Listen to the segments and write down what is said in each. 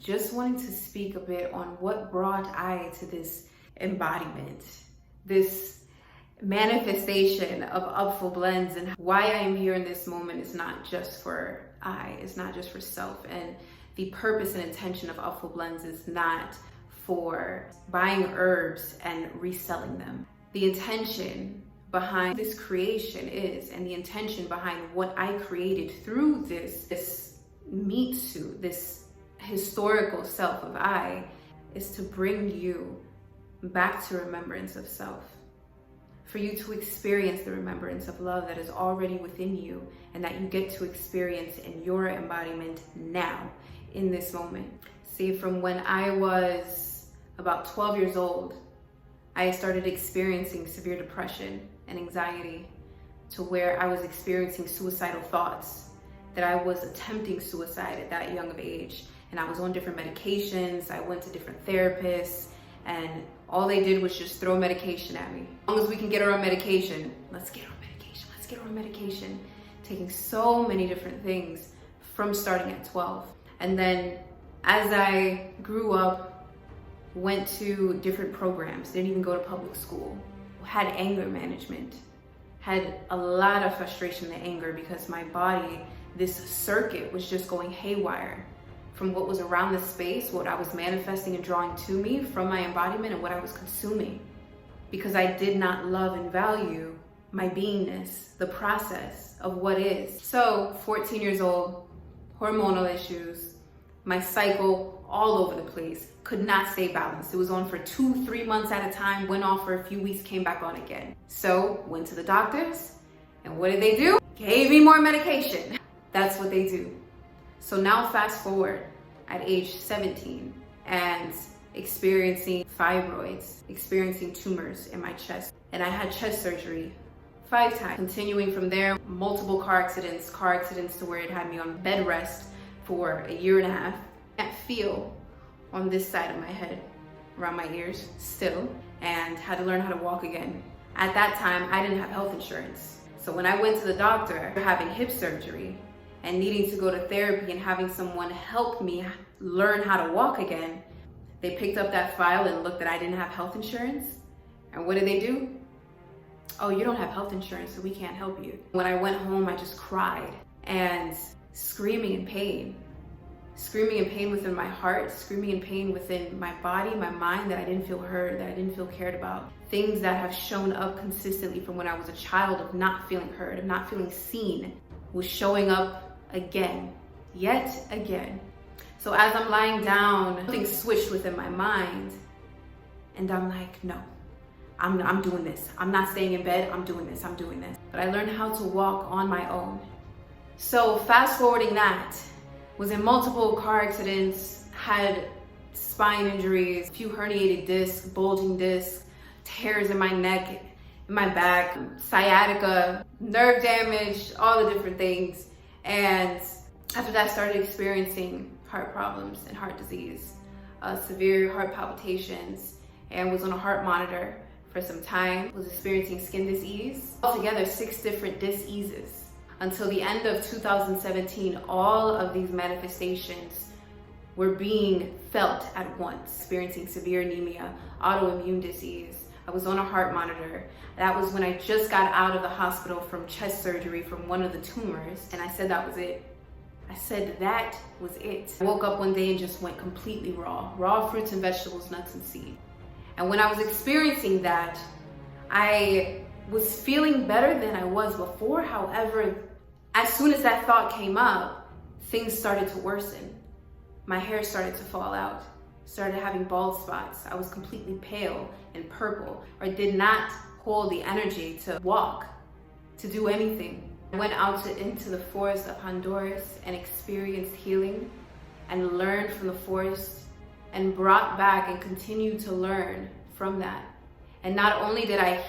just wanting to speak a bit on what brought I to this embodiment, this manifestation of Upful Blends, and why I am here in this moment is not just for I, it's not just for self, and the purpose and intention of Upful Blends is not for buying herbs and reselling them. The intention behind this creation is, and the intention behind what I created through this meat suit, this historical self of I, is to bring you back to remembrance of self. For you to experience the remembrance of love that is already within you and that you get to experience in your embodiment now, in this moment. See, from when I was about 12 years old, I started experiencing severe depression and anxiety to where I was experiencing suicidal thoughts, that I was attempting suicide at that young of age. And I was on different medications, I went to different therapists, and all they did was just throw medication at me. As long as we can get her on medication, let's get her on medication, let's get her on medication. Taking so many different things from starting at 12. And then as I grew up, went to different programs, didn't even go to public school, had anger management, had a lot of frustration and anger because my body, this circuit was just going haywire from what was around the space, what I was manifesting and drawing to me from my embodiment, and what I was consuming, because I did not love and value my beingness, the process of what is. So 14 years old, hormonal issues, my cycle all over the place, could not stay balanced. It was on for 2-3 months at a time, went off for a few weeks, came back on again. So went to the doctors, and what did they do? Gave me more medication. That's what they do. So now fast forward at age 17 and experiencing fibroids, experiencing tumors in my chest. And I had chest surgery 5 times. Continuing from there, multiple car accidents to where it had me on bed rest for a year and a half. I can't feel on this side of my head, around my ears still, and had to learn how to walk again. At that time, I didn't have health insurance. So when I went to the doctor having hip surgery, and needing to go to therapy and having someone help me learn how to walk again, they picked up that file and looked that I didn't have health insurance. And what did they do? Oh, you don't have health insurance, so we can't help you. When I went home, I just cried and screaming in pain within my heart, screaming in pain within my body, my mind, that I didn't feel heard, that I didn't feel cared about. Things that have shown up consistently from when I was a child of not feeling heard, of not feeling seen, was showing up again, yet again. So as I'm lying down, something switched within my mind, and I'm like, no, I'm doing this. I'm not staying in bed, I'm doing this. But I learned how to walk on my own. So fast forwarding that, was in multiple car accidents, had spine injuries, a few herniated discs, bulging discs, tears in my neck, in my back, sciatica, nerve damage, all the different things. And after that, I started experiencing heart problems and heart disease, severe heart palpitations, and was on a heart monitor for some time, was experiencing skin disease. Altogether, 6 different diseases. Until the end of 2017, all of these manifestations were being felt at once, experiencing severe anemia, autoimmune disease. I was on a heart monitor. That was when I just got out of the hospital from chest surgery from one of the tumors, and I said that was it. I said that was it. I woke up one day and just went completely raw fruits and vegetables, nuts and seeds. And when I was experiencing that, I was feeling better than I was before. However, as soon as that thought came up, things started to worsen. My hair started to fall out, started having bald spots. I was completely pale and purple, or did not hold the energy to walk, to do anything. I went out into the forest of Honduras and experienced healing and learned from the forest and brought back and continued to learn from that. And not only did I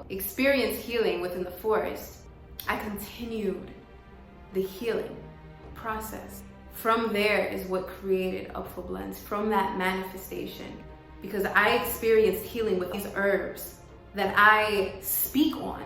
experience healing within the forest, I continued the healing process. From there is what created Upful Blends, from that manifestation. Because I experienced healing with these herbs that I speak on.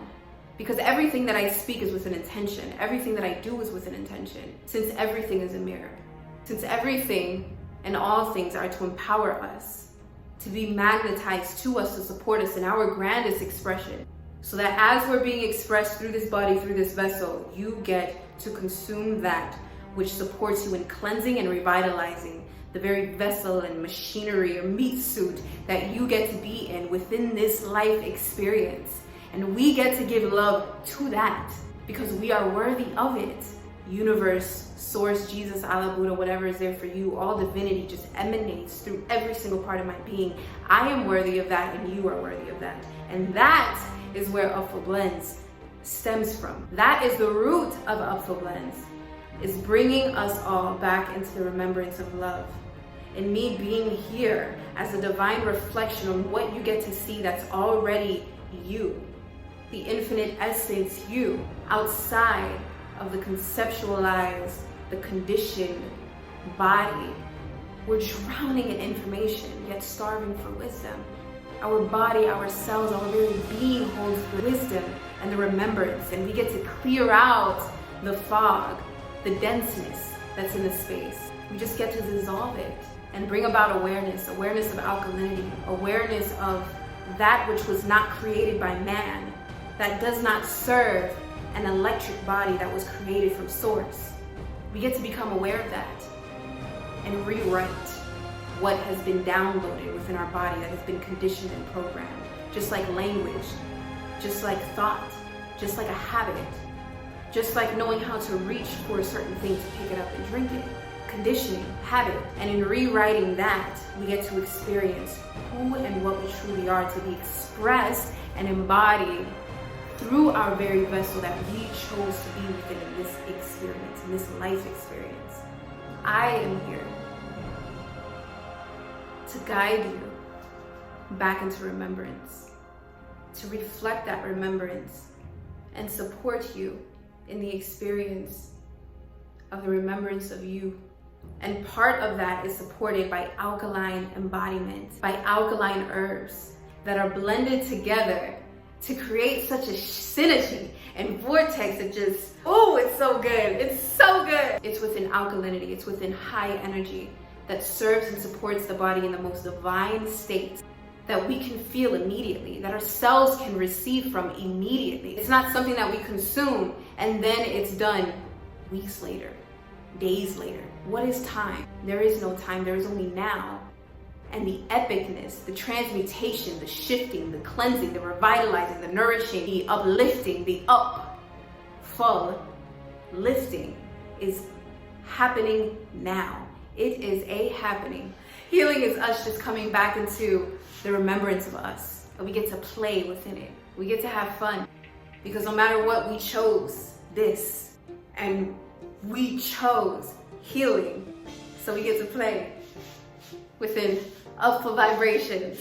Because everything that I speak is with an intention. Everything that I do is with an intention. Since everything is a mirror. Since everything and all things are to empower us, to be magnetized to us, to support us in our grandest expression. So that as we're being expressed through this body, through this vessel, you get to consume that which supports you in cleansing and revitalizing the very vessel and machinery or meat suit that you get to be in within this life experience. And we get to give love to that because we are worthy of it. Universe, source, Jesus, Allah, Buddha, whatever is there for you, all divinity just emanates through every single part of my being. I am worthy of that and you are worthy of that. And that is where Upful Blends stems from. That is the root of Upful Blends, is bringing us all back into the remembrance of love. And me being here as a divine reflection on what you get to see that's already you, the infinite essence you, outside of the conceptualized, the conditioned body. We're drowning in information, yet starving for wisdom. Our body, our cells, our very being holds the wisdom and the remembrance, and we get to clear out the fog, the denseness that's in the space. We just get to dissolve it and bring about awareness of alkalinity, awareness of that which was not created by man, that does not serve an electric body that was created from source. We get to become aware of that and rewrite what has been downloaded within our body that has been conditioned and programmed. Just like language, just like thought, just like a habit, just like knowing how to reach for a certain thing to pick it up and drink it. Conditioning, habit, and in rewriting that, we get to experience who and what we truly are, to be expressed and embodied through our very vessel that we chose to be within in this experience, in this life experience. I am here to guide you back into remembrance, to reflect that remembrance and support you in the experience of the remembrance of you. And part of that is supported by alkaline embodiment, by alkaline herbs that are blended together to create such a synergy and vortex that just, oh, it's so good. It's so good. It's within alkalinity. It's within high energy that serves and supports the body in the most divine state that we can feel immediately, that our cells can receive from immediately. It's not something that we consume and then it's done weeks later, days later. What is time? There is no time. There is only now. And the epicness, the transmutation, the shifting, the cleansing, the revitalizing, the nourishing, the uplifting, the full lifting is happening now. It is a happening. Healing is us just coming back into the remembrance of us. And we get to play within it. We get to have fun. Because no matter what, we chose this. And we chose healing. So we get to play within Upful vibrations.